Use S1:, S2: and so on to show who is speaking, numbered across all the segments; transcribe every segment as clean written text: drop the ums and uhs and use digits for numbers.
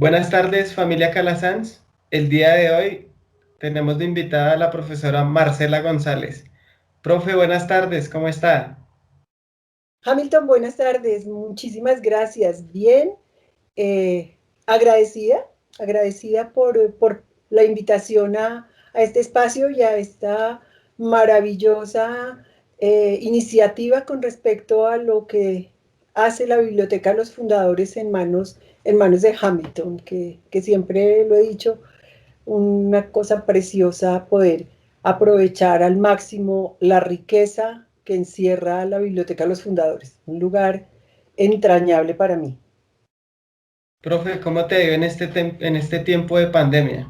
S1: Buenas tardes, familia Calasanz. El día de hoy tenemos de invitada a la profesora Marcela González. Profe, buenas tardes, ¿cómo está?
S2: Hamilton, buenas tardes, muchísimas gracias. Bien, eh, agradecida, agradecida por la invitación a este espacio y a esta maravillosa iniciativa con respecto a lo que hace la Biblioteca Los Fundadores en manos de Hamilton, que siempre lo he dicho, una cosa preciosa poder aprovechar al máximo la riqueza que encierra la Biblioteca de los Fundadores, un lugar entrañable para mí.
S1: Profe, ¿cómo te dio en en este tiempo de pandemia?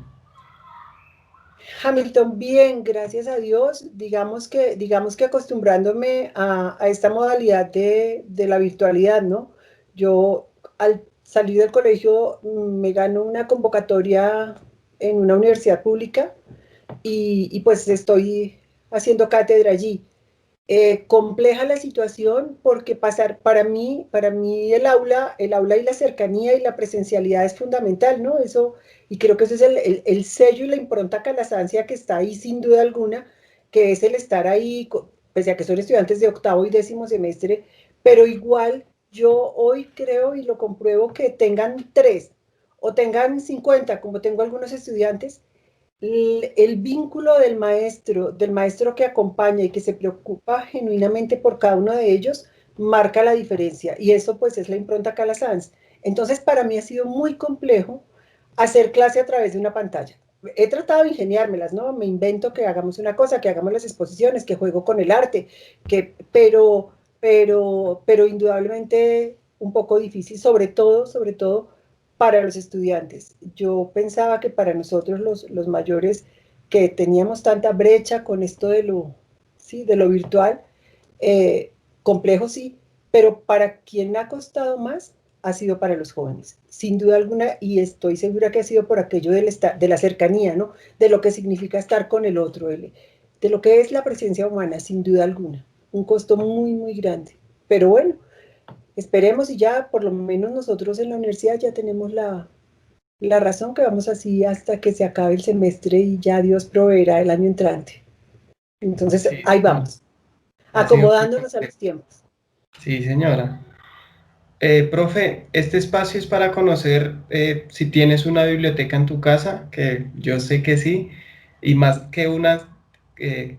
S2: Hamilton, bien, gracias a Dios, digamos que acostumbrándome a esta modalidad de la virtualidad, ¿no? Yo al salir del colegio me gano una convocatoria en una universidad pública y pues estoy haciendo cátedra allí. Compleja la situación porque para mí el aula y la cercanía y la presencialidad es fundamental, ¿no? Eso, y creo que ese es el sello y la impronta calasancia que está ahí sin duda alguna, que es el estar ahí, pese a que son estudiantes de octavo y décimo semestre, pero igual yo hoy creo y lo compruebo que tengan tres o tengan 50, como tengo algunos estudiantes, el vínculo del maestro que acompaña y que se preocupa genuinamente por cada uno de ellos, marca la diferencia. Y eso pues es la impronta Calasanz. Entonces para mí ha sido muy complejo hacer clase a través de una pantalla. He tratado de ingeniármelas, ¿no? Me invento que hagamos una cosa, que hagamos las exposiciones, que juego con el arte, pero indudablemente un poco difícil, sobre todo para los estudiantes. Yo pensaba que para nosotros los mayores que teníamos tanta brecha con esto ¿sí? De lo virtual, eh, complejo sí, pero para quien ha costado más ha sido para los jóvenes, sin duda alguna, y estoy segura que ha sido por aquello de la cercanía, ¿no? De lo que significa estar con el otro, de lo que es la presencia humana, sin duda alguna. Un costo muy, muy grande. Pero bueno, esperemos y ya por lo menos nosotros en la universidad ya tenemos la razón que vamos así hasta que se acabe el semestre y ya Dios proveerá el año entrante. Entonces,
S1: Sí,
S2: ahí
S1: sí,
S2: vamos,
S1: ha sido muy
S2: acomodándonos a
S1: complejo.
S2: los tiempos.
S1: Sí, señora. Profe, este espacio es para conocer si tienes una biblioteca en tu casa, que yo sé que sí, y más que una,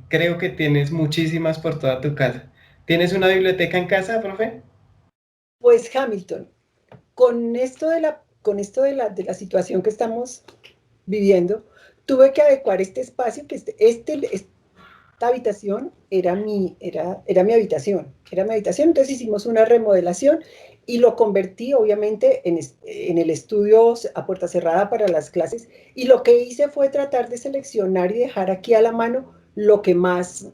S1: creo que tienes muchísimas por toda tu casa. ¿Tienes una biblioteca en casa, profe?
S2: Pues Hamilton, con esto de la situación que estamos viviendo, tuve que adecuar este espacio, que esta habitación era mi habitación, entonces hicimos una remodelación y lo convertí obviamente en el estudio a puerta cerrada para las clases y lo que hice fue tratar de seleccionar y dejar aquí a la mano lo que más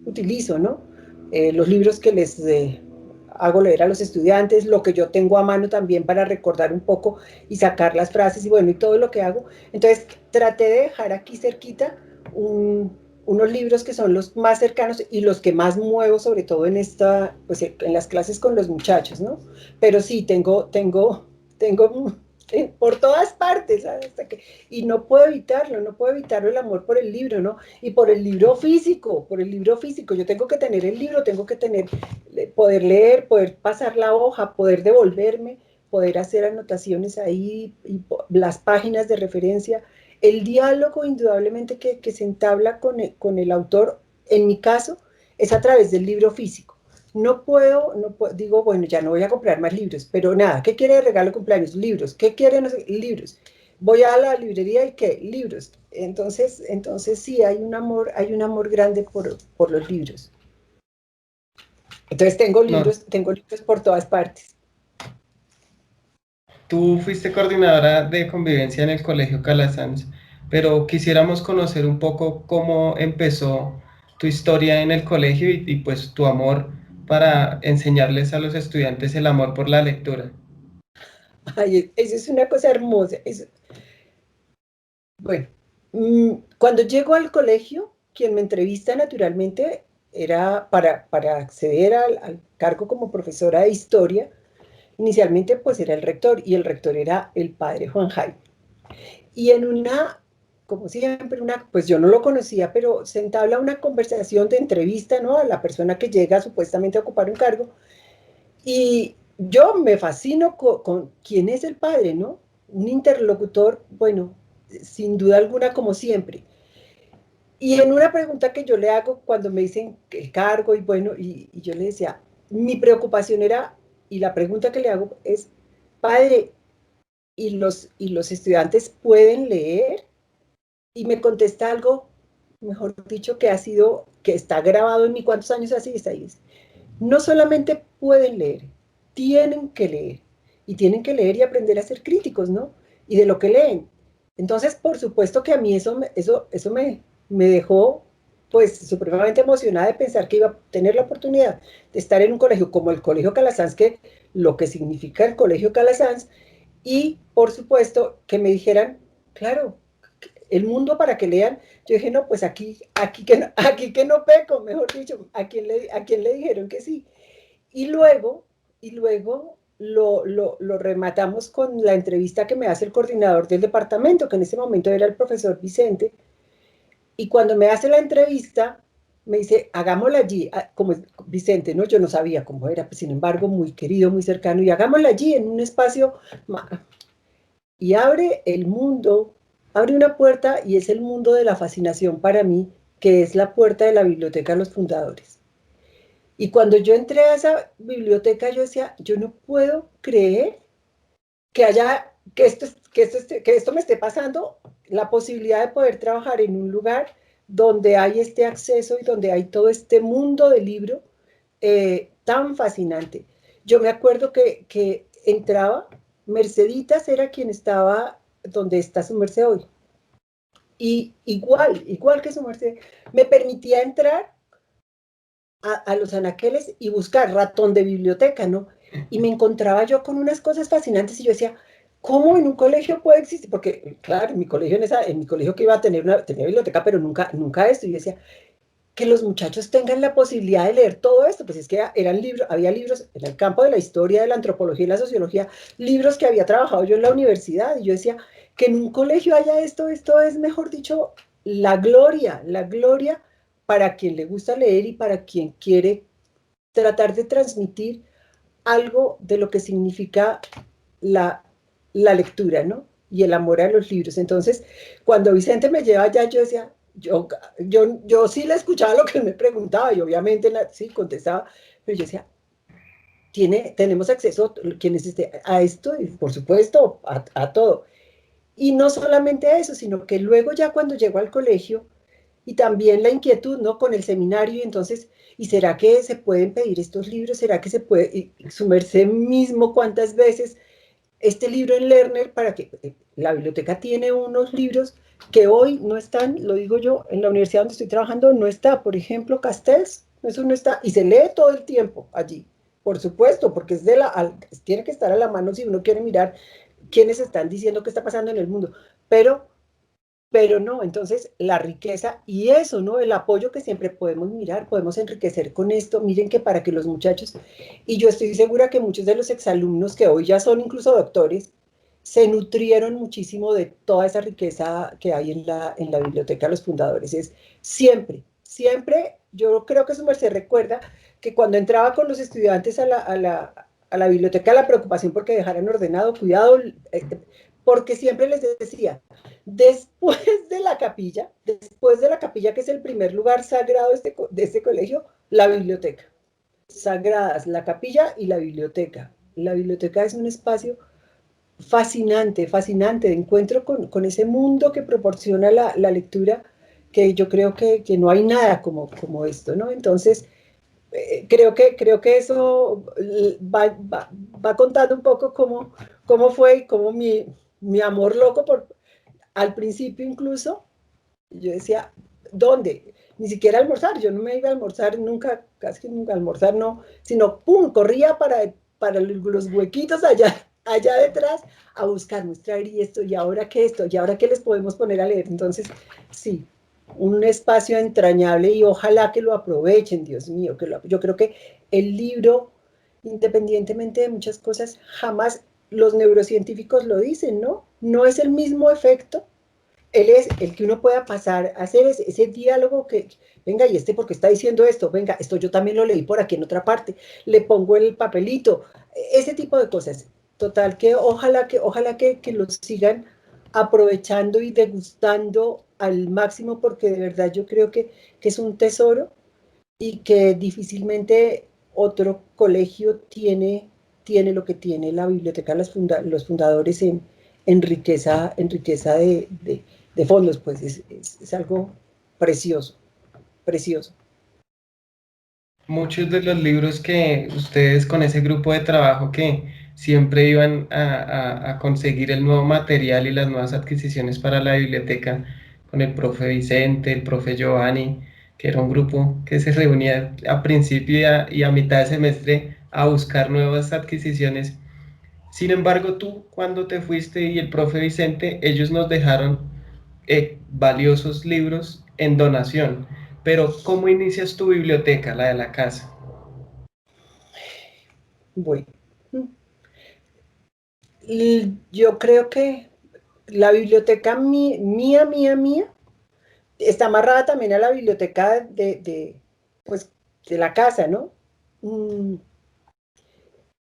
S2: utilizo, ¿no? Los libros que les hago leer a los estudiantes, lo que yo tengo a mano también para recordar un poco y sacar las frases y bueno, y todo lo que hago. Entonces traté de dejar aquí cerquita unos libros que son los más cercanos y los que más muevo, sobre todo pues en las clases con los muchachos, ¿no? Pero sí, tengo por todas partes, ¿sabes? Y no puedo evitarlo, no puedo evitarlo el amor por el libro, ¿no? Y por el libro físico, por el libro físico. Yo tengo que tener el libro, tengo que poder leer, poder pasar la hoja, poder devolverme, poder hacer anotaciones ahí, y las páginas de referencia, el diálogo indudablemente que se entabla con el autor, en mi caso, es a través del libro físico. Digo, bueno, ya no voy a comprar más libros, pero nada, ¿qué quiere de regalo de cumpleaños? Libros. ¿Qué quiere? No sé, libros. Voy a la librería y ¿qué? Libros. Entonces sí, hay un amor grande por los libros. Entonces
S1: No,
S2: tengo libros por todas partes.
S1: tú fuiste coordinadora de convivencia en el Colegio Calasanz, pero quisiéramos conocer un poco cómo empezó tu historia en el colegio pues tu amor para enseñarles a los estudiantes el amor por la lectura.
S2: Ay, eso es una cosa hermosa. Bueno, cuando llego al colegio, quien me entrevista naturalmente era para acceder al cargo como profesora de historia, Inicialmente pues era el rector, y el rector era el padre Juan Jaime. Y en una, como siempre, pues yo no lo conocía, pero se entabla una conversación de entrevista, ¿no? A la persona que llega supuestamente a ocupar un cargo, y yo me fascino con quién es el padre, ¿no? Un interlocutor, bueno, sin duda alguna, como siempre. Y en una pregunta que yo le hago cuando me dicen el cargo, y bueno, y yo le decía, mi preocupación era, y la pregunta que le hago es, padre, ¿y los estudiantes pueden leer? Y me contesta algo, mejor dicho, que ha sido, que está grabado en mí. ¿Cuántos años así está ahí? No solamente pueden leer, tienen que leer. Y tienen que leer y aprender a ser críticos, ¿no? Y de lo que leen. Entonces, por supuesto que a mí eso me dejó pues supremamente emocionada de pensar que iba a tener la oportunidad de estar en un colegio como el Colegio Calasanz, que lo que significa el Colegio Calasanz, y por supuesto que me dijeran, claro, el mundo para que lean. Yo dije, no, pues aquí que no peco, mejor dicho, ¿a quién le dijeron que sí? Y luego, y luego lo rematamos con la entrevista que me hace el coordinador del departamento, que en ese momento era el profesor Vicente, y cuando me hace la entrevista, me dice, hagámosla allí, como Vicente, ¿no? Yo no sabía cómo era, pues, sin embargo, muy querido, muy cercano, y hagámosla allí en un espacio, y abre el mundo, abre una puerta, y es el mundo de la fascinación para mí, que es la puerta de la Biblioteca de los Fundadores. Y cuando yo entré a esa biblioteca, yo decía, yo no puedo creer que esto me esté pasando, la posibilidad de poder trabajar en un lugar donde hay este acceso y donde hay todo este mundo de libro tan fascinante. Yo me acuerdo que entraba, Merceditas era quien estaba donde está su merced hoy. Y igual que su merced, me permitía entrar a los anaqueles y buscar ratón de biblioteca, ¿no? Y me encontraba yo con unas cosas fascinantes, y yo decía, ¿cómo en un colegio puede existir? Porque, claro, en mi colegio que iba a tenía biblioteca, pero nunca esto. Y yo decía, que los muchachos tengan la posibilidad de leer todo esto, pues es que eran libros, había libros en el campo de la historia, de la antropología y la sociología, libros que había trabajado yo en la universidad, y yo decía, que en un colegio haya esto es, mejor dicho, la gloria para quien le gusta leer y para quien quiere tratar de transmitir algo de lo que significa la, la lectura, ¿no? Y el amor a los libros. Entonces, cuando Vicente me lleva allá, yo decía, yo sí le escuchaba lo que él me preguntaba, y obviamente sí contestaba, pero yo decía, tenemos acceso, quienes a esto, y por supuesto, a todo. Y no solamente a eso, sino que luego ya cuando llego al colegio, y también la inquietud, ¿no? Con el seminario, y entonces, ¿y será que se pueden pedir estos libros? ¿Será que se puede, y su merced mismo, cuántas veces este libro en Lerner, para que la biblioteca tiene unos libros que hoy no están, lo digo yo, en la universidad donde estoy trabajando no está, por ejemplo, Castells, eso no está, y se lee todo el tiempo allí, por supuesto, porque tiene que estar a la mano si uno quiere mirar quiénes están diciendo qué está pasando en el mundo, pero no, entonces la riqueza y eso, ¿no? El apoyo que siempre podemos mirar, podemos enriquecer con esto. Miren que para que los muchachos, y yo estoy segura que muchos de los exalumnos que hoy ya son incluso doctores, se nutrieron muchísimo de toda esa riqueza que hay en la biblioteca de los fundadores. Es siempre, yo creo que su merced recuerda que cuando entraba con los estudiantes a la biblioteca, la preocupación porque dejaran ordenado, cuidado, porque siempre les decía, después de la capilla, que es el primer lugar sagrado de este colegio, la biblioteca. Sagradas, la capilla y la biblioteca. La biblioteca es un espacio fascinante, fascinante, de encuentro con ese mundo que proporciona la lectura, que yo creo que no hay nada como esto, ¿no? Entonces, creo que eso va contando un poco cómo fue, y cómo mi amor loco al principio incluso, yo decía, ¿dónde? Ni siquiera almorzar, yo no me iba a almorzar nunca, casi nunca almorzar, no, sino pum, corría para los huequitos allá detrás a buscar, mostrar y esto, y ahora qué les podemos poner a leer. Entonces, sí, un espacio entrañable, y ojalá que lo aprovechen, Dios mío, yo creo que el libro independientemente de muchas cosas, jamás los neurocientíficos lo dicen, ¿no? No es el mismo efecto. Él es el que uno pueda pasar a hacer ese diálogo que, venga, ¿y este por qué está diciendo esto? Venga, esto yo también lo leí por aquí en otra parte, le pongo el papelito, ese tipo de cosas. Total, que ojalá que lo sigan aprovechando y degustando al máximo, porque de verdad yo creo que es un tesoro y que difícilmente otro colegio tiene lo que tiene la biblioteca, los fundadores en riqueza de fondos, pues es algo precioso, precioso.
S1: Muchos de los libros que ustedes con ese grupo de trabajo que siempre iban a conseguir el nuevo material y las nuevas adquisiciones para la biblioteca, con el profe Vicente, el profe Giovanni, que era un grupo que se reunía a principio y a mitad de semestre a buscar nuevas adquisiciones. Sin embargo, tú cuando te fuiste y el profe Vicente, ellos nos dejaron valiosos libros en donación. Pero, ¿cómo inicias tu biblioteca, la de la casa?
S2: Bueno, yo creo que la biblioteca mía, está amarrada también a la biblioteca pues, de la casa, ¿no? Mm,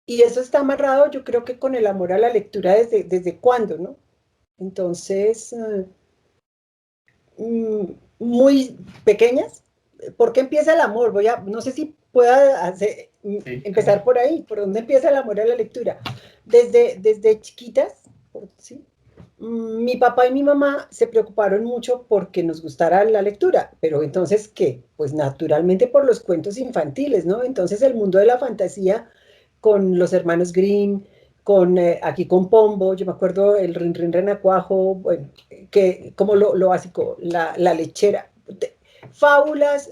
S2: y eso está amarrado, yo creo que con el amor a la lectura desde cuándo, ¿no? Entonces, muy pequeñas. ¿Por qué empieza el amor? No sé si pueda
S1: Sí,
S2: empezar por ahí. ¿Por dónde empieza el amor a la lectura? Desde chiquitas, ¿sí? Mi papá y mi mamá se preocuparon mucho porque nos gustara la lectura, pero entonces, ¿qué? Pues naturalmente por los cuentos infantiles, ¿no? Entonces el mundo de la fantasía con los hermanos Grimm, aquí con Pombo, yo me acuerdo el Rin Rin Renacuajo, bueno, que como lo básico, la lechera, fábulas,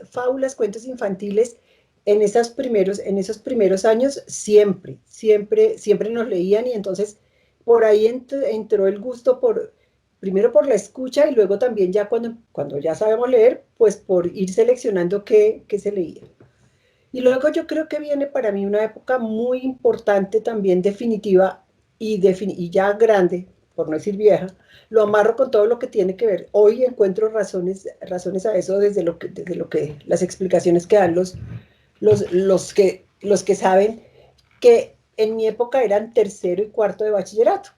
S2: cuentos infantiles, en esos primeros años siempre nos leían y entonces por ahí entró el gusto primero por la escucha y luego también ya cuando ya sabemos leer, pues por ir seleccionando qué se leía. Y luego yo creo que viene para mí una época muy importante también definitiva y ya grande, por no decir vieja, lo amarro con todo lo que tiene que ver. Hoy encuentro razones a eso desde lo que las explicaciones que dan los que saben que en mi época eran tercero y cuarto de bachillerato.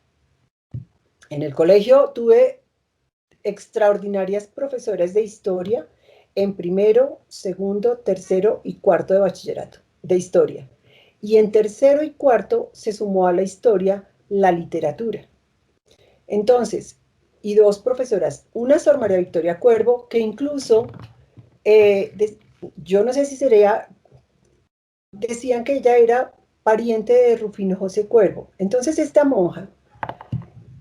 S2: En el colegio tuve extraordinarias profesoras de historia en primero, segundo, tercero y cuarto de bachillerato de historia. Y en tercero y cuarto se sumó a la historia la literatura. Entonces, y dos profesoras, una Sor María Victoria Cuervo, que incluso, yo no sé si sería, decían que ella era pariente de Rufino José Cuervo. Entonces, esta monja,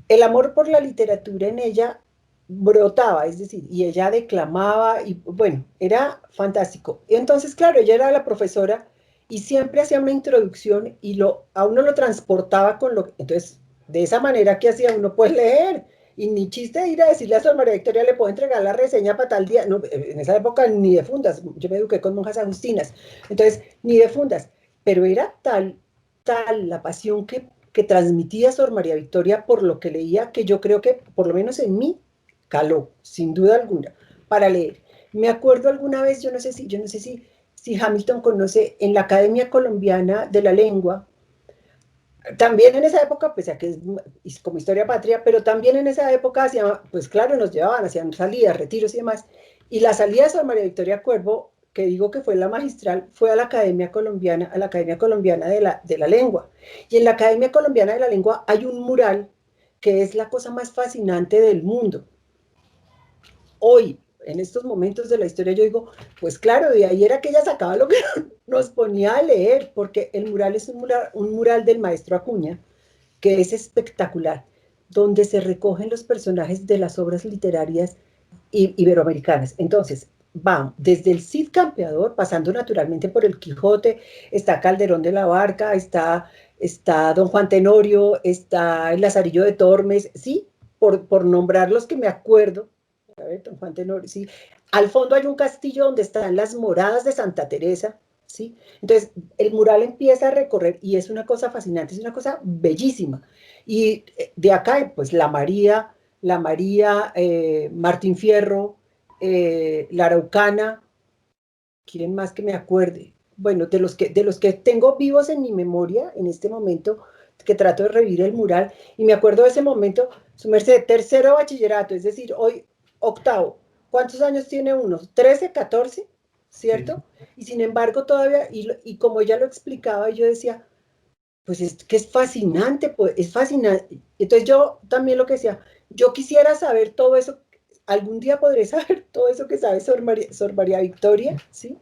S2: el amor por la literatura en ella brotaba, es decir, y ella declamaba, y bueno, era fantástico. Y entonces, claro, ella era la profesora y siempre hacía una introducción y a uno lo transportaba entonces, de esa manera que hacía uno, pues leer. Y ni chiste de ir a decirle a Sor María Victoria, le puedo entregar la reseña para tal día. No, en esa época ni de fundas, yo me eduqué con monjas agustinas, entonces ni de fundas, pero era tal la pasión que transmitía Sor María Victoria por lo que leía, que yo creo que por lo menos en mí caló, sin duda alguna, para leer. Me acuerdo alguna vez, yo no sé si Hamilton conoce en la Academia Colombiana de la Lengua, también en esa época, pese a que es como historia patria, pero también en esa época hacían, pues claro, nos llevaban, hacían salidas, retiros y demás. Y la salida de Sor María Victoria Cuervo, que digo que fue la magistral, fue a la Academia Colombiana de la Lengua. Y en la Academia Colombiana de la Lengua hay un mural que es la cosa más fascinante del mundo. Hoy, en estos momentos de la historia, yo digo, pues claro, de ahí era que ella sacaba lo que nos ponía a leer, porque el mural es un mural del maestro Acuña, que es espectacular, donde se recogen los personajes de las obras literarias iberoamericanas. Entonces, va desde el Cid Campeador, pasando naturalmente por el Quijote, está Calderón de la Barca, está Don Juan Tenorio, está el Lazarillo de Tormes, sí, por nombrar los que me acuerdo. A ver, Don Juan Tenorio, sí. Al fondo hay un castillo donde están las moradas de Santa Teresa, ¿sí? Entonces, el mural empieza a recorrer y es una cosa fascinante, es una cosa bellísima. Y de acá, pues la María, Martín Fierro, la Araucana, ¿quieren más que me acuerde? Bueno, de los que tengo vivos en mi memoria en este momento, que trato de revivir el mural, y me acuerdo de ese momento, su merced, tercero de bachillerato, es decir, hoy octavo. ¿Cuántos años tiene uno? 13, 14,
S1: Sí,
S2: ¿cierto? Y sin embargo todavía, y como ella lo explicaba, yo decía, pues es que es fascinante, pues es fascinante. Entonces yo también lo que decía, yo quisiera saber todo eso, algún día podré saber todo eso que sabe Sor María Victoria, ¿sí?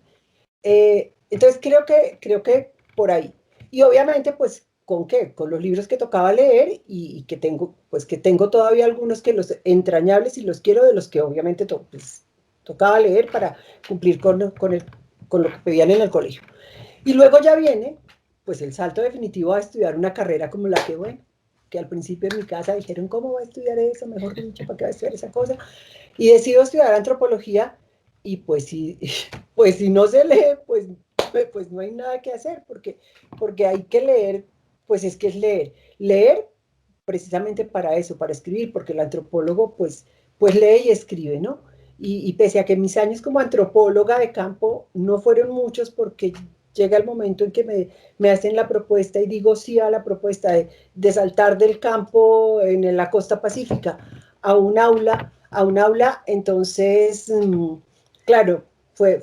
S2: Entonces creo que por ahí. Y obviamente, pues, ¿con qué? Con los libros que tocaba leer y que tengo, pues que tengo todavía algunos que los entrañables y los quiero, de los que obviamente pues, tocaba leer para cumplir con lo que pedían en el colegio. Y luego ya viene, pues, el salto definitivo a estudiar una carrera como la que, bueno, que al principio en mi casa dijeron, ¿cómo va a estudiar eso? Mejor dicho, ¿para qué va a estudiar esa cosa? Y decido estudiar antropología y pues si, pues si no se lee, pues no hay nada que hacer, porque hay que leer, pues es que es leer precisamente para eso, para escribir, porque el antropólogo pues lee y escribe, ¿no? Y pese a que mis años como antropóloga de campo no fueron muchos, porque llega el momento en que me hacen la propuesta y digo sí a la propuesta de saltar del campo en la costa pacífica a un aula, entonces, claro, fue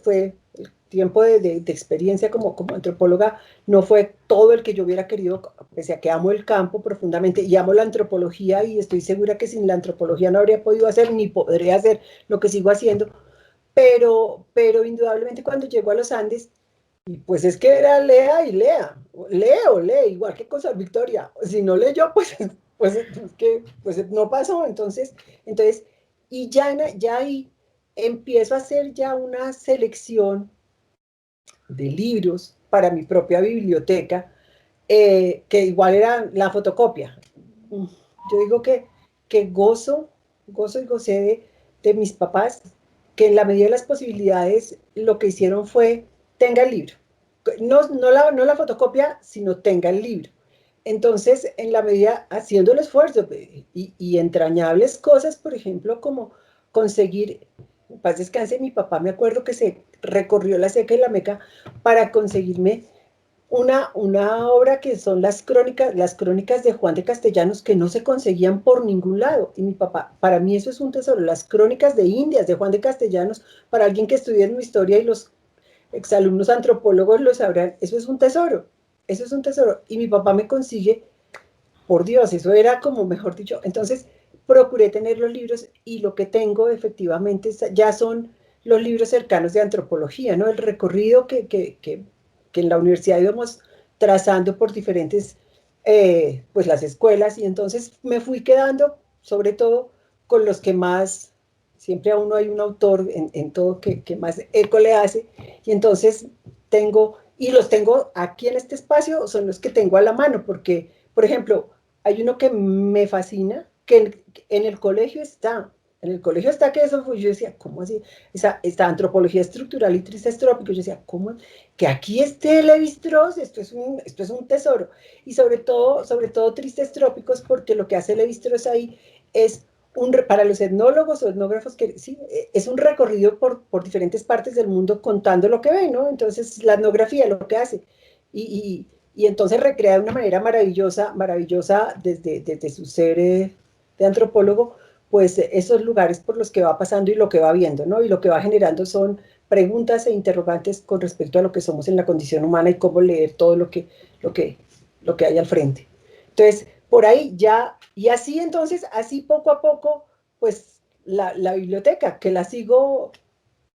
S2: el tiempo de experiencia como antropóloga, no fue todo el que yo hubiera querido, pese a que amo el campo profundamente y amo la antropología, y estoy segura que sin la antropología no habría podido hacer ni podré hacer lo que sigo haciendo, pero indudablemente cuando llego a los Andes, y pues es que era lea y lea, lee, igual que con Sor Victoria. Si no leyó, pues, es que, pues no pasó. Entonces, y ya ahí empiezo a hacer ya una selección de libros para mi propia biblioteca, que igual era la fotocopia. Yo digo que gozo y gocé de mis papás, que en la medida de las posibilidades lo que hicieron fue, tenga el libro. No la fotocopia, sino tenga el libro. Entonces, en la medida, haciendo el esfuerzo, y entrañables cosas, por ejemplo, como conseguir, en paz descanse, mi papá, me acuerdo que se recorrió la Seca y la Meca para conseguirme una obra que son las crónicas de Juan de Castellanos, que no se conseguían por ningún lado. Y mi papá, para mí eso es un tesoro, las crónicas de Indias de Juan de Castellanos, para alguien que estudia en historia, y los exalumnos antropólogos lo sabrán, eso es un tesoro. Y mi papá me consigue, por Dios, eso era como, mejor dicho, entonces procuré tener los libros, y lo que tengo efectivamente ya son los libros cercanos de antropología, ¿no? El recorrido que en la universidad íbamos trazando por diferentes, pues las escuelas, y entonces me fui quedando, sobre todo, con los que más, siempre a uno hay un autor en todo que más eco le hace, y entonces los tengo aquí en este espacio, son los que tengo a la mano, porque, por ejemplo, hay uno que me fascina, que en el colegio está. En el colegio está, que eso fue, yo decía, ¿cómo así? Esta antropología estructural y tristes trópicos, yo decía, ¿cómo? Que aquí esté Levi-Strauss, esto es un tesoro. Y sobre todo tristes trópicos, porque lo que hace Levi-Strauss ahí es, para los etnólogos o etnógrafos, que sí, es un recorrido por diferentes partes del mundo contando lo que ve, ¿no? Entonces, la etnografía, lo que hace. Y entonces recrea de una manera maravillosa, maravillosa desde su ser, de antropólogo, pues esos lugares por los que va pasando y lo que va viendo, ¿no? Y lo que va generando son preguntas e interrogantes con respecto a lo que somos en la condición humana y cómo leer todo lo que, lo que hay al frente. Entonces, por ahí ya, y así entonces, así poco a poco, pues la biblioteca, que la sigo,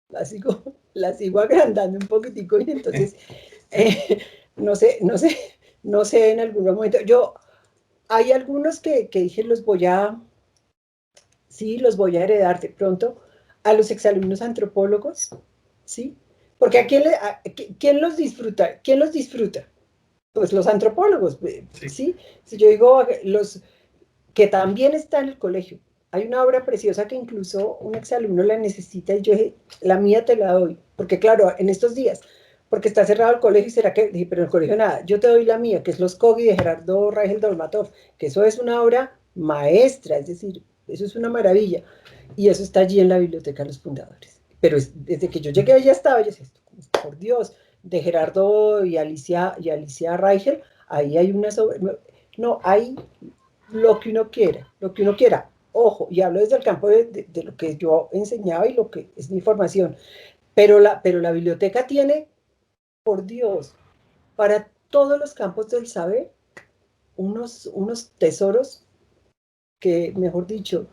S2: la sigo agrandando un poquitico, y entonces, eh, no sé, no sé, no sé en algún momento. Hay algunos que dije, sí, los voy a heredar de pronto a los exalumnos antropólogos, ¿sí? Porque ¿quién los disfruta? ¿Quién los disfruta? Pues los antropólogos,
S1: sí.
S2: ¿sí? Si yo digo los que también está en el colegio. Hay una obra preciosa que incluso un exalumno la necesita, y yo dije, la mía te la doy, porque claro, en estos días, porque está cerrado el colegio, y será que, dije, pero en el colegio nada, yo te doy la mía, que es Los Kogi de Gerardo Raigel Dolmatov, que eso es una obra maestra, es decir, eso es una maravilla, y eso está allí en la biblioteca de los fundadores. Pero desde que yo llegué allá estaba, yo decía, por Dios, de Gerardo y Alicia Raigel, ahí hay una sobre, no, hay lo que uno quiera, lo que uno quiera. Ojo, y hablo desde el campo de lo que yo enseñaba y lo que es mi formación, pero la biblioteca tiene, por Dios, para todos los campos del saber, unos tesoros que, mejor dicho,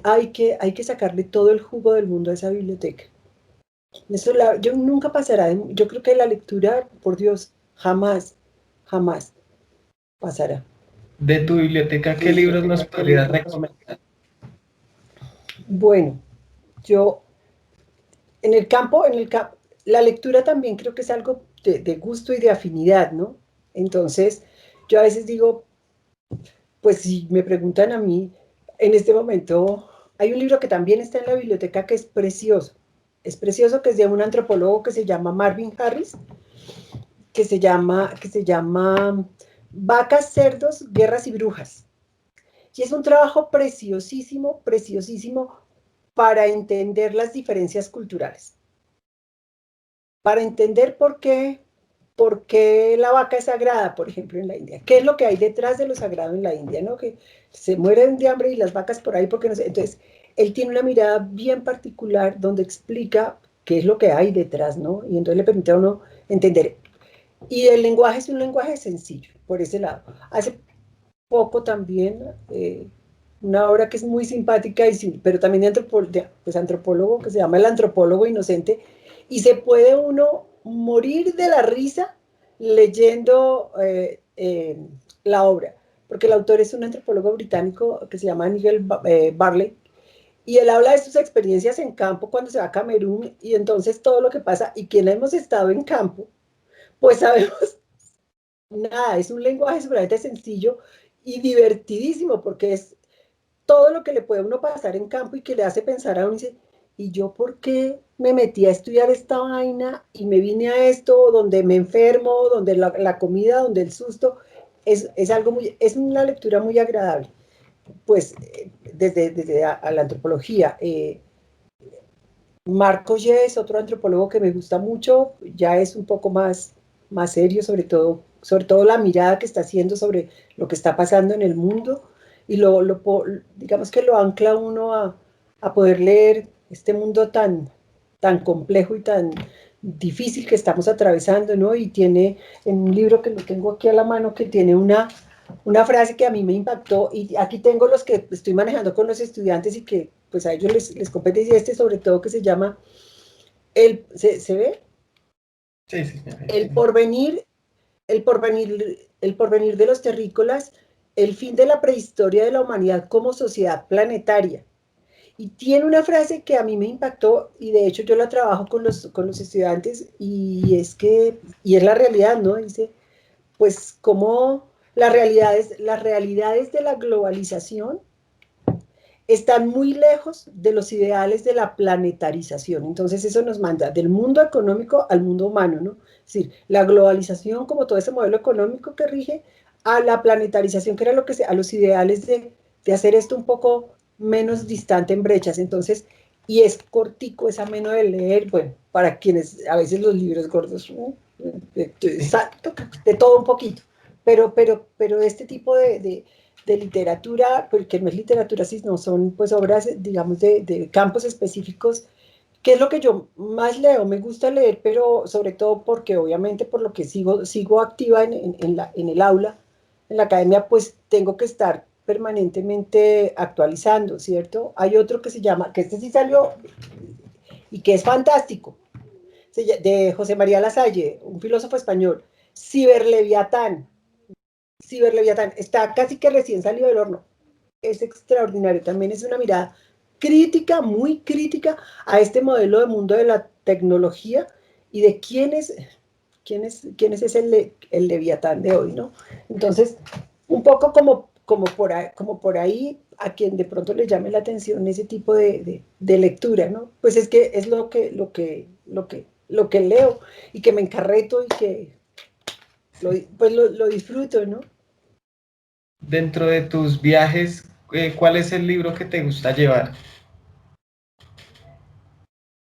S2: hay que sacarle todo el jugo del mundo a esa biblioteca. Eso yo nunca pasará, yo creo que la lectura, por Dios, jamás, jamás pasará.
S1: De tu biblioteca, ¿qué libros nos podrías recomendar?
S2: Bueno, yo la lectura también creo que es algo de gusto y de afinidad, ¿no? Entonces, yo a veces digo, pues si me preguntan a mí, en este momento hay un libro que también está en la biblioteca que es precioso, que es de un antropólogo que se llama Marvin Harris, que se llama Vacas, cerdos, guerras y brujas. Y es un trabajo preciosísimo, preciosísimo para entender las diferencias culturales, para entender por qué la vaca es sagrada, por ejemplo, en la India. ¿Qué es lo que hay detrás de lo sagrado en la India? ¿No? Que se mueren de hambre y las vacas por ahí porque no sé. Entonces, él tiene una mirada bien particular donde explica qué es lo que hay detrás, ¿no? Y entonces le permite a uno entender. Y el lenguaje es un lenguaje sencillo, por ese lado. Hace poco también una obra que es muy simpática, pero también pues, antropólogo, que se llama El antropólogo inocente, y se puede uno morir de la risa leyendo la obra, porque el autor es un antropólogo británico que se llama Nigel Barley, y él habla de sus experiencias en campo cuando se va a Camerún, y entonces todo lo que pasa, y quien hemos estado en campo, pues sabemos nada, es un lenguaje sumamente sencillo y divertidísimo, porque es todo lo que le puede a uno pasar en campo y que le hace pensar a uno y dice, ¿y yo por qué me metí a estudiar esta vaina y me vine a esto donde me enfermo, donde la comida, donde el susto? Es algo es una lectura muy agradable. Pues desde a la antropología. Marco G es otro antropólogo que me gusta mucho, ya es un poco más serio, sobre todo la mirada que está haciendo sobre lo que está pasando en el mundo y digamos que lo ancla uno a poder leer este mundo tan complejo y tan difícil que estamos atravesando, ¿no? Y tiene en un libro que lo tengo aquí a la mano que tiene una frase que a mí me impactó, y aquí tengo los que estoy manejando con los estudiantes y que pues a ellos les compete, y este sobre todo que se llama, ¿se ve?
S1: Sí, sí,
S2: El porvenir, el porvenir de los terrícolas, el fin de la prehistoria de la humanidad como sociedad planetaria. Y tiene una frase que a mí me impactó, y de hecho yo la trabajo con los estudiantes, y es la realidad, ¿no? Dice, pues como las realidades de la globalización están muy lejos de los ideales de la planetarización. Entonces eso nos manda del mundo económico al mundo humano, ¿no? Es decir, la globalización como todo ese modelo económico que rige a la planetarización, que era a los ideales de hacer esto un poco menos distante en brechas. Entonces, y es cortico, es ameno de leer, bueno, para quienes a veces los libros gordos,
S1: sí.
S2: exacto, de todo un poquito. Pero este tipo de literatura, porque no es literatura, sino son pues obras, digamos, de campos específicos, que es lo que yo más leo. Me gusta leer, pero sobre todo porque obviamente por lo que sigo activa en el aula, en la academia, pues tengo que estar permanentemente actualizando, ¿cierto? Hay otro que se llama, que este sí salió y que es fantástico, de José María Lasalle, un filósofo español, Ciberleviatán. Ciberleviatán está casi que recién salido del horno. Es extraordinario. También es una mirada crítica, muy crítica a este modelo de mundo de la tecnología y de quién es el Leviatán de hoy, ¿no? Entonces, un poco como por ahí, a quien de pronto le llame la atención ese tipo de lectura, ¿no? Pues es que es lo que lo que leo y que me encarreto y que pues lo disfruto, ¿no?
S1: Dentro de tus viajes, ¿cuál es el libro que te gusta llevar?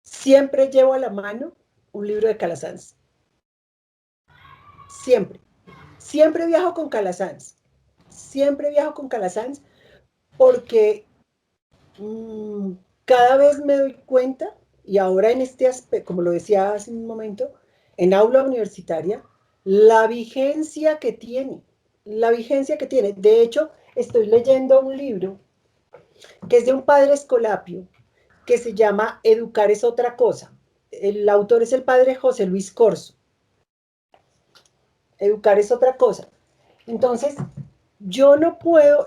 S2: Siempre llevo a la mano un libro de Calasanz. Siempre. Siempre viajo con Calasanz. Siempre viajo con Calasanz porque cada vez me doy cuenta, y ahora en este aspecto, como lo decía hace un momento, en aula universitaria, la vigencia que tiene, la vigencia que tiene. De hecho, estoy leyendo un libro que es de un padre escolapio, que se llama Educar es otra cosa. El autor es el padre José Luis Corso. Educar es otra cosa. Entonces, no puedo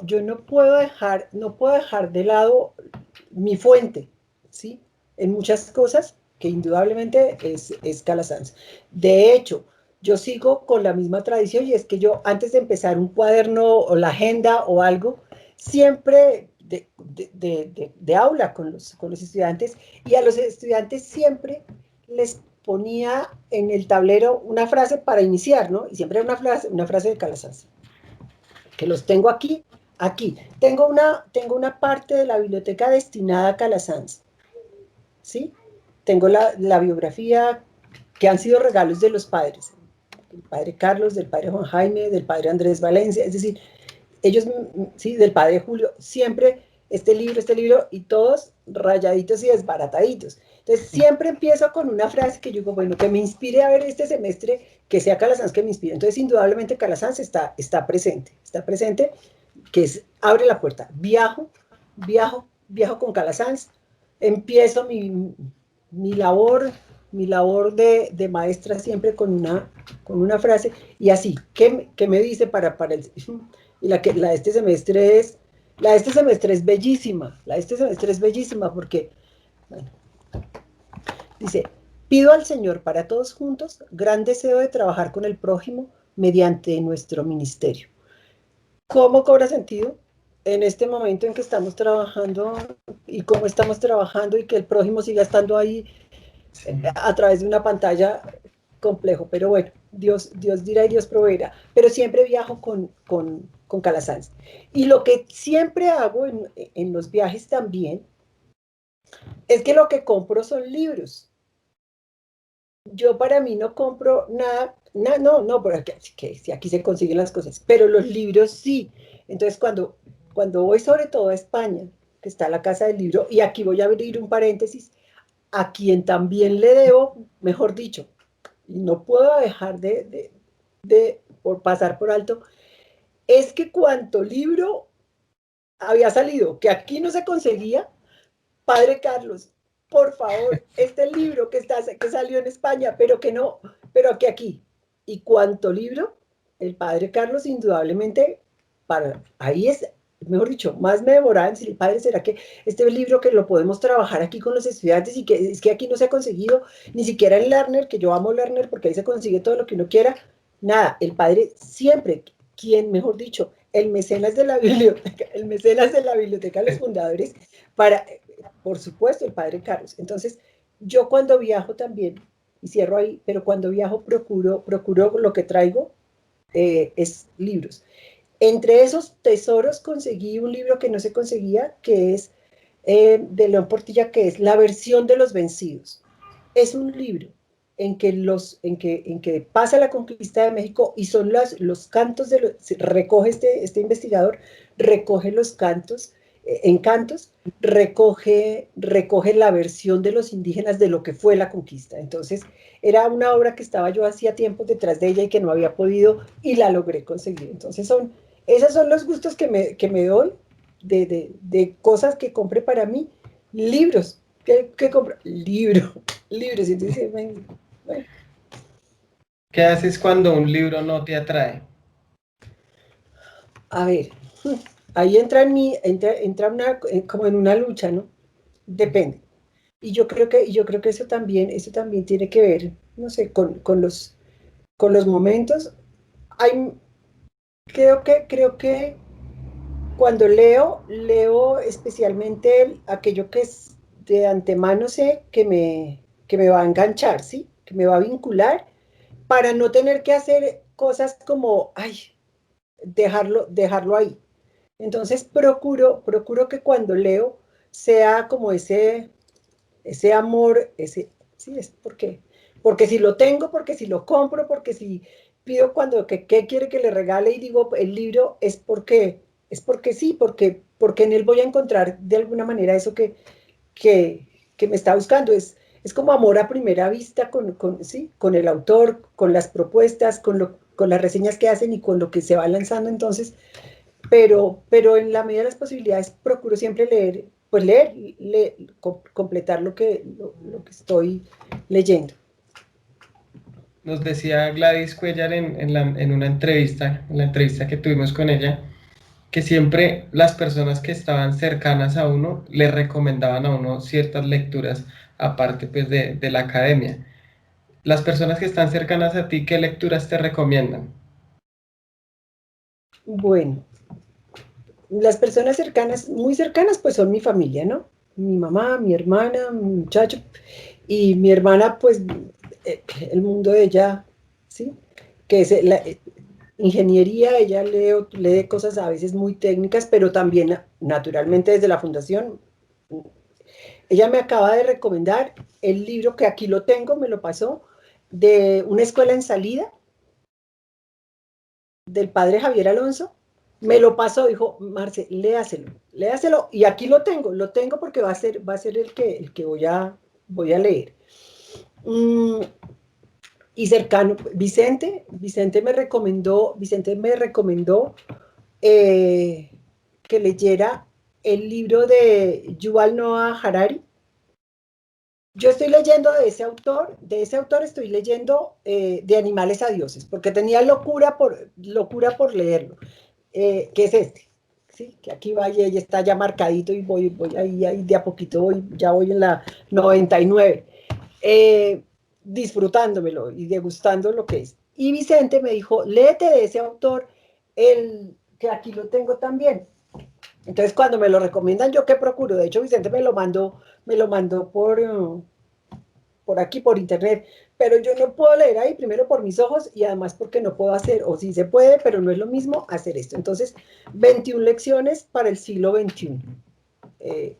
S2: dejar de lado mi fuente, ¿sí? En muchas cosas que indudablemente es Calasanz. De hecho, yo sigo con la misma tradición y es que yo antes de empezar un cuaderno o la agenda o algo, siempre de aula con los estudiantes y a los estudiantes siempre les ponía en el tablero una frase para iniciar, ¿no? Y siempre una frase de Calasanz que los tengo aquí, aquí. Tengo una parte de la biblioteca destinada a Calasanz, ¿sí? Tengo la biografía que han sido regalos de los padres, del padre Carlos, del padre Juan Jaime, del padre Andrés Valencia, es decir, ellos, sí, del padre Julio, siempre este libro, y todos rayaditos y desbarataditos. Entonces, siempre empiezo con una frase que yo digo, bueno, que me inspire a ver este semestre, que sea Calasanz que me inspire. Entonces, indudablemente, Calasanz está presente, que es, abre la puerta, viajo con Calasanz, empiezo mi labor de maestra siempre con una frase, y así, ¿qué me dice para el... Y la de este semestre es, la de este semestre es bellísima, la de este semestre es bellísima porque, bueno, dice, pido al Señor para todos juntos gran deseo de trabajar con el prójimo mediante nuestro ministerio. ¿Cómo cobra sentido? En este momento en que estamos trabajando y cómo estamos trabajando y que el prójimo siga estando ahí
S1: Sí.
S2: a través de una pantalla complejo, pero bueno, Dios dirá y Dios proveerá, pero siempre viajo con Calasanz. Y lo que siempre hago en los viajes también es que lo que compro son libros. Yo para mí no compro nada no, porque si aquí se consiguen las cosas, pero los libros sí. Entonces cuando voy sobre todo a España, que está la Casa del Libro, y aquí voy a abrir un paréntesis, a quien también le debo, mejor dicho, y no puedo dejar por pasar por alto, es que cuanto libro había salido, que aquí no se conseguía, Padre Carlos, por favor, este libro que salió en España, pero que no, pero que aquí. Y cuánto libro, el Padre Carlos indudablemente, ahí es, mejor dicho, más me devoraban si el Padre, ¿será que este libro que lo podemos trabajar aquí con los estudiantes y que es que aquí no se ha conseguido, ni siquiera en Lerner, que yo amo Lerner porque ahí se consigue todo lo que uno quiera? Nada, el Padre siempre, quien, mejor dicho, el mecenas de la biblioteca, el mecenas de la biblioteca de los fundadores, para, por supuesto, el padre Carlos. Entonces, yo cuando viajo también, y cierro ahí, pero cuando viajo procuro lo que traigo es libros. Entre esos tesoros conseguí un libro que no se conseguía, que es de León Portilla, que es La versión de los vencidos. Es un libro en que pasa la conquista de México y son los cantos recoge este investigador, recoge los cantos, en cantos, recoge la versión de los indígenas de lo que fue la conquista. Entonces, era una obra que estaba yo hacía tiempo detrás de ella y que no había podido y la logré conseguir. Entonces, esos son los gustos que me doy de cosas que compré para mí. Libros. ¿Qué compro? Libros. Y entonces, bueno,
S1: ¿Qué haces cuando un libro no te atrae?
S2: a ver, ahí entra como en una lucha, ¿no? Depende. Y yo creo que eso también tiene que ver, no sé, con los momentos. Hay, creo que cuando leo especialmente aquello que es de antemano sé que me va a enganchar, ¿sí? que me va a vincular, para no tener que hacer cosas como, ay, dejarlo ahí. Entonces procuro que cuando leo sea como ese amor, sí, es porque si lo tengo, porque si lo compro, porque si pido cuando, ¿qué quiere que le regale? Y digo, el libro es porque sí, porque en él voy a encontrar de alguna manera eso que, que me está buscando. Es como amor a primera vista sí, con el autor, con las propuestas, con las reseñas que hacen y con lo que se va lanzando entonces, pero en la medida de las posibilidades procuro siempre leer, pues completar lo que estoy leyendo.
S1: Nos decía Gladys Cuellar en una entrevista, en la entrevista que tuvimos con ella, que siempre las personas que estaban cercanas a uno le recomendaban a uno ciertas lecturas, aparte pues de la academia. Las personas que están cercanas a ti, ¿qué lecturas te recomiendan?
S2: Bueno, las personas cercanas, muy cercanas, pues son mi familia, ¿no? Mi mamá, mi hermana, mi muchacho, y mi hermana, pues, el mundo de ella, ¿sí? Que es ingeniería, ella lee cosas a veces muy técnicas, pero también, naturalmente, desde la fundación. Ella me acaba de recomendar el libro que aquí lo tengo, me lo pasó, de Una escuela en salida, del padre Javier Alonso. Me lo pasó, dijo, Marce, léaselo, y aquí lo tengo porque va a ser el que voy a leer. Mm, y cercano, Vicente me recomendó que leyera el libro de Yuval Noah Harari. Yo estoy leyendo de ese autor estoy leyendo De animales a dioses, porque tenía locura por leerlo, que es este, ¿sí? Que aquí va y está ya marcadito y voy ahí de a poquito, ya voy en la 99, eh, disfrutándomelo y degustando lo que es. Y Vicente me dijo, léete de ese autor, que aquí lo tengo también. Entonces, cuando me lo recomiendan, ¿yo qué procuro? De hecho, Vicente me lo mandó por aquí, por internet, pero yo no puedo leer ahí, primero por mis ojos y además porque no puedo hacer, o sí se puede, pero no es lo mismo hacer esto. Entonces, 21 lecciones para el siglo XXI. Eh,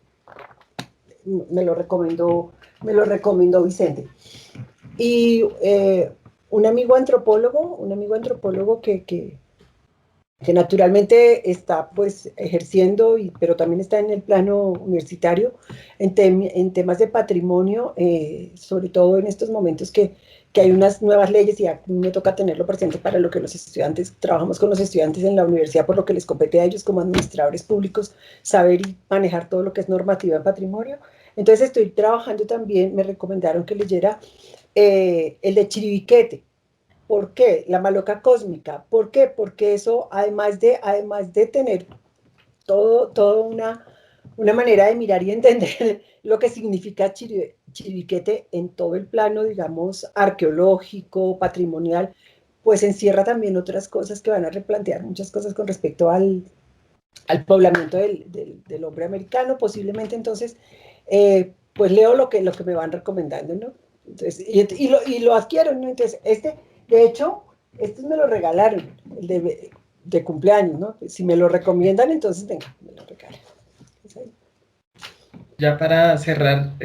S2: me lo recomendó Vicente. Y un amigo antropólogo que naturalmente está pues ejerciendo, pero también está en el plano universitario, en temas de patrimonio, sobre todo en estos momentos que hay unas nuevas leyes y a mí me toca tenerlo presente para lo que los estudiantes, trabajamos con los estudiantes en la universidad, por lo que les compete a ellos como administradores públicos, saber y manejar todo lo que es normativa en patrimonio. Entonces estoy trabajando también, me recomendaron que leyera el de Chiribiquete. ¿Por qué? La maloca cósmica. ¿Por qué? Porque eso, además de tener todo una manera de mirar y entender lo que significa Chiribiquete en todo el plano, digamos, arqueológico, patrimonial, pues encierra también otras cosas que van a replantear muchas cosas con respecto al poblamiento del hombre americano. Posiblemente entonces, pues leo lo que me van recomendando, ¿no? Entonces, y lo adquiero, ¿no? Entonces, de hecho, estos me lo regalaron, el de cumpleaños, ¿no? Si me lo recomiendan, entonces, venga, me lo regalan.
S1: Ya para cerrar,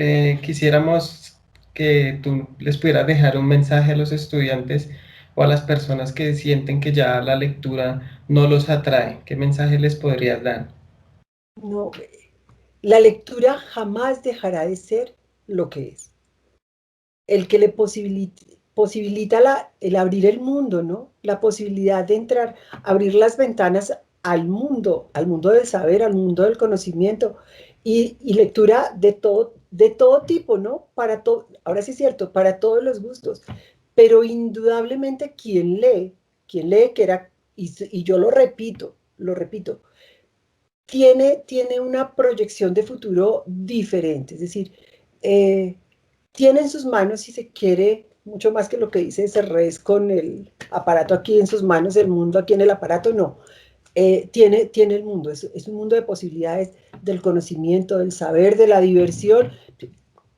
S1: quisiéramos que tú les pudieras dejar un mensaje a los estudiantes o a las personas que sienten que ya la lectura no los atrae. ¿Qué mensaje les podrías dar?
S2: No, la lectura jamás dejará de ser lo que es. El que le posibilita el abrir el mundo, ¿no? La posibilidad de entrar, abrir las ventanas al mundo del saber, al mundo del conocimiento y lectura de todo tipo, ¿no? Ahora sí es cierto, para todos los gustos, pero indudablemente quien lee y yo lo repito, tiene una proyección de futuro diferente, es decir, eh, tiene en sus manos, si se quiere, mucho más que lo que dice Serres con el aparato aquí en sus manos, el mundo aquí en el aparato, no. Tiene el mundo, es un mundo de posibilidades, del conocimiento, del saber, de la diversión,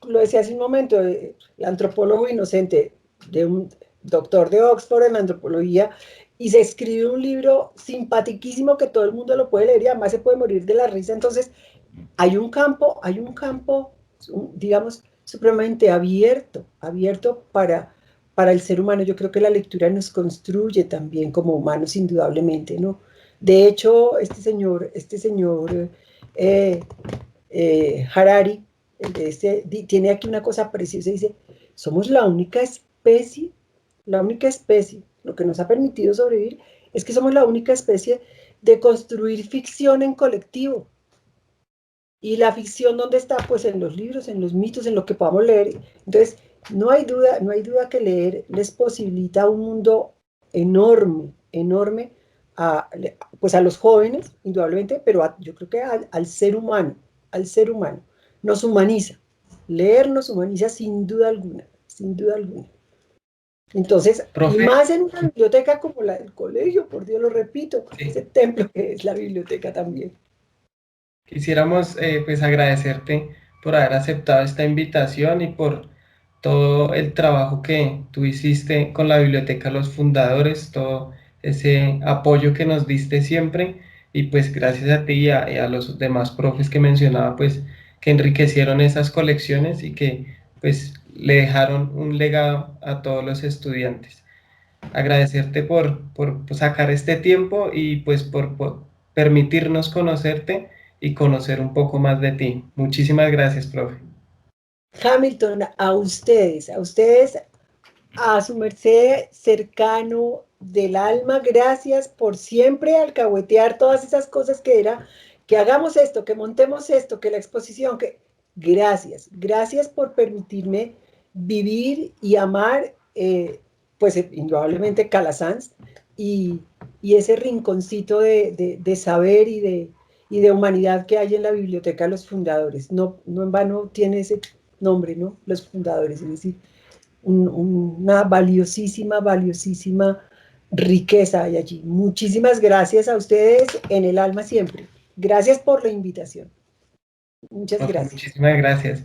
S2: lo decía hace un momento, el antropólogo inocente de un doctor de Oxford en antropología, y se escribe un libro simpaticísimo que todo el mundo lo puede leer y además se puede morir de la risa. Entonces, hay un campo, digamos, supremamente abierto, abierto para el ser humano. Yo creo que la lectura nos construye también como humanos, indudablemente, ¿no? De hecho, este señor eh, Harari, tiene aquí una cosa preciosa, dice, somos la única especie, lo que nos ha permitido sobrevivir es que somos la única especie de construir ficción en colectivo. Y la ficción, ¿dónde está? Pues en los libros, en los mitos, en lo que podamos leer. Entonces, no hay duda que leer les posibilita un mundo enorme, enorme, a, pues a los jóvenes, indudablemente, pero yo creo que al ser humano, al ser humano. Nos humaniza. Leer nos humaniza sin duda alguna, sin duda alguna. Entonces, y
S1: Profe,
S2: más en una biblioteca como la del colegio, por Dios lo repito, ese
S1: sí,
S2: templo que es la biblioteca también.
S1: quisiéramos pues agradecerte por haber aceptado esta invitación y por todo el trabajo que tú hiciste con la Biblioteca Los Fundadores, todo ese apoyo que nos diste siempre y pues gracias a ti y a los demás profes que mencionaba pues que enriquecieron esas colecciones y que pues le dejaron un legado a todos los estudiantes. Agradecerte por pues, sacar este tiempo y pues por permitirnos conocerte y conocer un poco más de ti. Muchísimas gracias, profe.
S2: Hamilton, a ustedes, a su merced cercano del alma, gracias por siempre alcahuetear todas esas cosas que era, que hagamos esto, que montemos esto, que la exposición, que gracias, gracias por permitirme vivir y amar, pues indudablemente Calasanz y, y ese rinconcito de saber y de humanidad que hay en la biblioteca de los fundadores. No, no en vano tiene ese nombre, ¿no? Los fundadores, es decir, una valiosísima, valiosísima riqueza hay allí. Muchísimas gracias a ustedes en el alma siempre. Gracias por la invitación. Muchas
S1: Profe,
S2: gracias.
S1: muchísimas gracias.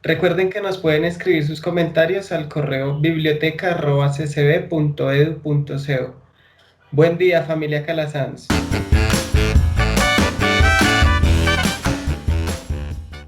S1: Recuerden que nos pueden escribir sus comentarios al correo biblioteca@ccb.edu.co. Buen día, familia Calasanz.